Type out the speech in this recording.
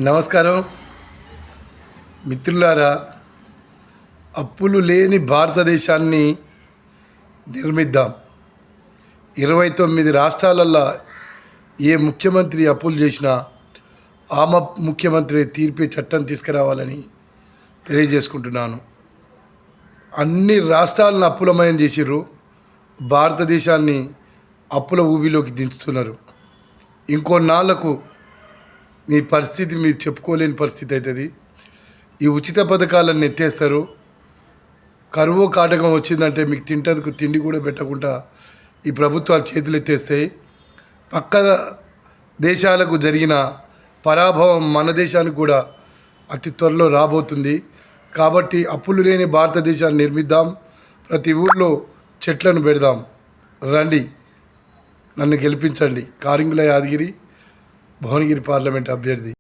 నమస్కారం మిత్రులారా. అప్పులు లేని భారతదేశాన్ని నిర్మిద్దాం. 29 రాష్ట్రాలల్లో ఏ ముఖ్యమంత్రి అప్పులు చేసినా ముఖ్యమంత్రి తీర్పే చట్టం తీసుకురావాలని తెలియజేసుకుంటున్నాను. అన్ని రాష్ట్రాలను అప్పులమయం చేసిర్రు, భారతదేశాన్ని అప్పుల ఊబిలోకి దించుతున్నారు. ఇంకొన్నాళ్లకు మీ పరిస్థితి మీరు చెప్పుకోలేని పరిస్థితి అవుతుంది. ఈ ఉచిత పథకాలను ఎత్తేస్తారు. కరువు కాటకం వచ్చిందంటే మీకు తింటందుకు తిండి కూడా పెట్టకుండా ఈ ప్రభుత్వాలు చేతులు ఎత్తేస్తాయి. పక్క దేశాలకు జరిగిన పరాభవం మన దేశానికి కూడా అతి త్వరలో రాబోతుంది. కాబట్టి అప్పులు లేని భారతదేశాన్ని నిర్మిద్దాం. ప్రతి ఊళ్ళో చెట్లను పెడదాం. రండి, నన్ను గెలిపించండి. కారింగుల యాదగిరి, భువనగిరి పార్లమెంట్ అభ్యర్థి.